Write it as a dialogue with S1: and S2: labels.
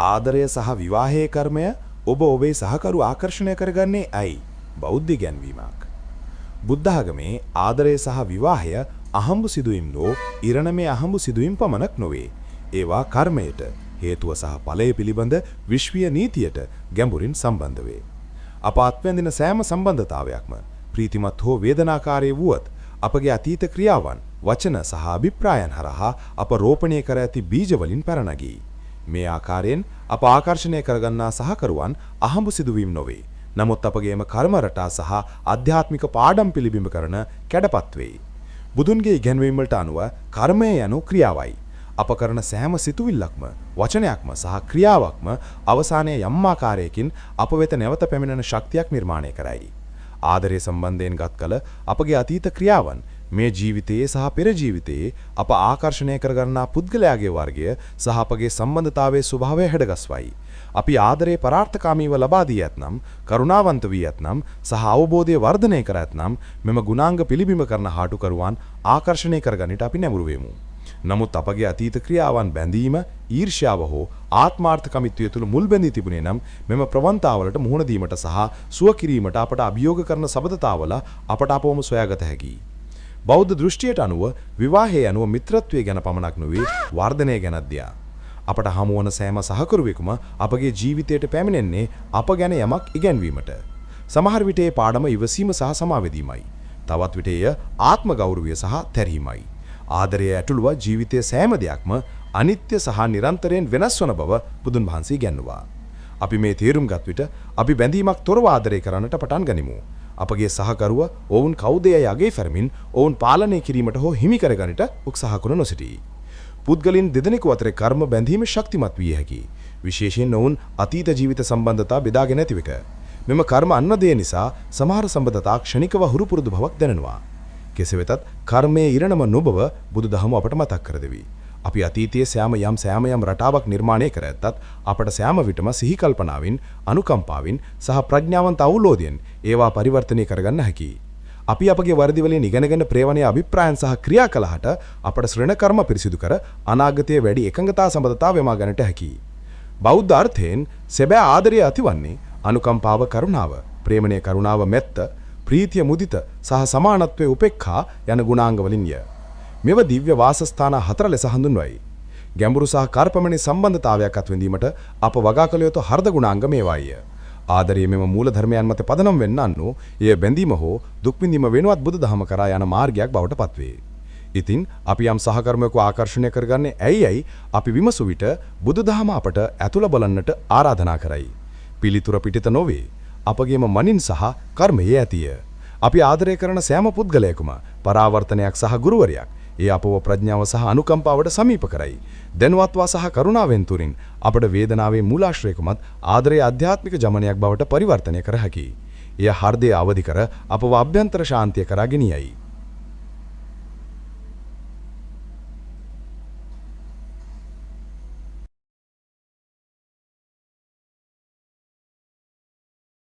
S1: ආදරය සහ විවාහයේ කර්මය ඔබ ඔබේ සහකරු ආකර්ෂණය කරගන්නේ ඇයි? බෞද්ධ ගැන්වීමක්. බුද්ධ ආගමේ ආදරය සහ විවාහය අහඹු සිදුවීම් නෝ ඉරණමේ අහඹු සිදුවීම් පමණක් නොවේ. ඒවා කර්මයට, හේතුව සහ ඵලය පිළිබඳ විශ්වීය නීතියට ගැඹුරින් සම්බන්ධ වේ. අප අත්වැඳින සෑම සම්බන්ධතාවයක්ම ප්‍රීතිමත් හෝ වේදනාකාරී වුවත් අපගේ අතීත ක්‍රියාවන්, වචන සහ අභිප්‍රායන් හරහා අප රෝපණය කර ඇති බීජ වලින් පැරණගී. මේ ආකාරයෙන් අප ආකර්ෂණය කරගන්නා සහකරුවන් අහඹු සිදුවීම් නොවේ. නමුත් අපගේම කර්ම රටා සහ ආධ්‍යාත්මික පාඩම් පිළිබිඹ කරන කැඩපත් වෙයි. බුදුන්ගේ ඉගැන්වීම් වලට අනුව කර්මය යනු ක්‍රියාවයි. අප කරන සෑම සිතුවිල්ලක්ම, වචනයක්ම සහ ක්‍රියාවක්ම අවසානයේ යම් ආකාරයකින් අප වෙත නැවත පැමිණෙන ශක්තියක් නිර්මාණය කරයි. ආදරය සම්බන්ධයෙන් ගත් කල අපගේ අතීත ක්‍රියාවන් මේ ජීවිතයේ සහ පෙර ජීවිතයේ අප ආකර්ෂණය කරගන්නා පුද්ගලයාගේ වර්ගය සහ අපගේ සම්බන්ධතාවයේ ස්වභාවය හැඩගස්වයි. අපි ආදරේ පරාර්ථකාමීව ලබා දී ඇතනම්, කරුණාවන්ත වී ඇතනම් සහ අවබෝධය වර්ධනය කර ඇතනම් මෙම ගුණාංග පිළිබිඹ කරන හාටුකරුවන් ආකර්ෂණය කරගන්නට අපි නැඹුරු වෙමු. නමුත් අපගේ අතීත ක්‍රියාවන් බැඳීම, ඊර්ෂ්‍යාව හෝ ආත්මාර්ථකමිත්වය තුළ මුල් බැඳී තිබුණේ නම් මෙම ප්‍රවණතාවලට මුහුණ දීමට සහ සුව කිරීමට අපට අභියෝග කරන සබඳතාවල අපට අපවම සොයාගත හැකියි. බෞද්ධ දෘෂ්ටියට අනුව විවාහය අනුව මිත්‍රත්වය ගැන පමණක් නොවේ, වර්ධනය ගැනත් දියා. අපට හමුවන සෑම සහකරුවෙකුම අපගේ ජීවිතයට පැමිණෙන්නේ අප ගැන යමක් ඉගැන්වීමට. සමහර විට ඒ පාඩම ඉවසීම සහ සමාවෙදීමයි. තවත් විට එය ආත්ම ගෞරවය සහ තැරීමයි. ආදරය ඇතුළුව ජීවිතයේ සෑම දෙයක්ම අනිත්‍ය සහ නිරන්තරයෙන් වෙනස් වන බව බුදුන් වහන්සේ ඉගැන්වුවා. අපි මේ තේරුම් ගත් විට අපි බැඳීමක් තොරව ආදරය කරන්නට පටන් ගනිමු. අපගේ සහකරුව ඔවුන් කවුද යයි අගේ ෆර්මින් ඔවුන් පාලනය කිරීමට හෝ හිමි කරගන්නට උත්සාහ කරන නොසිටී. පුද්ගලින් දෙදෙනෙකු අතරේ කර්ම බැඳීම ශක්තිමත් විය හැකියි. විශේෂයෙන් ඔවුන් අතීත ජීවිත සම්බන්ධතා බෙදාගෙන ඇති විට. මෙම කර්ම අන්න දේ නිසා සමහර සම්බන්ධතා ක්ෂණිකව හුරු පුරුදු බවක් දැනෙනවා. කෙසේ වෙතත් කර්මයේ ඉරණම නොබව බුදුදහම අපට මතක් කර දෙවි. අපි අතීතයේ සෑම යම් රටාවක් නිර්මාණය කර ඇත්තත් අපට සෑම විටම සිහි කල්පනාවෙන්, අනුකම්පාවෙන් සහ ප්‍රඥාවන්ත අවබෝධයෙන් ඒවා පරිවර්තනය කරගන්න හැකියි. අපි අපගේ වර්ධි වලින් ඉගෙනගෙන ප්‍රේවණයේ අභිප්‍රායන් සහ ක්‍රියා කළාට අපට ශ්‍රේණ කර්ම පිරිසිදු කර අනාගතයේ වැඩි එකඟතා සම්බන්ධතාව වෙමා ගන්නට හැකියි. බෞද්ධ අර්ථයෙන් සැබෑ ආදරය ඇතිවන්නේ අනුකම්පාව, කරුණාව, ප්‍රේමණය කරුණාව, මෙත්ත, ප්‍රීතිය, මුදිත සහ සමානත්වයේ උපේක්ඛා යන ගුණාංග වලින්ය. මෙව දිව්‍ය වාසස්ථාන 4 ලෙස හඳුන්වයි. ගැඹුරු සහ කර්පමණී සම්බන්ධතාවයක් අත්විඳීමට අප වගා කළ යුතු හර්ධ ගුණාංග මේවාය. ආදරයේ මෙම මූල ධර්මයන් මත පදනම් වෙන්නන්නෝ එය බැඳීම හෝ දුක් විඳීම වෙනුවත් බුදුදහම කරා යන මාර්ගයක් බවට පත්වේ. ඉතින් අපි යම් සහකර්මයක ආකර්ෂණය කරගන්නේ ඇයි අපි විමසු විට බුදුදහම අපට ඇතුළ බලන්නට ආරාධනා කරයි. පිළිතුර පිටිත නොවේ. අපගේම මනින් සහ කර්මයේ ඇතිය. අපි ආදරය කරන සෑම පුද්ගලයෙකුම පරාවර්තනයක් සහ ගුරුවරයක්. ඒ අපව ප්‍රඥාව සහ අනුකම්පාවට සමීප කරයි. දැනුවත්වා සහ කරුණාවෙන් තුරින් අපට වේදනාවේ මූලාශ්‍රයකමත් ආදරයේ ආධ්‍යාත්මික ජමනයක් බවට පරිවර්තනය කර හැකියි. එය හෘදය අවදි කර අපව අභ්‍යන්තර ශාන්තිය කරා ගෙනියයි.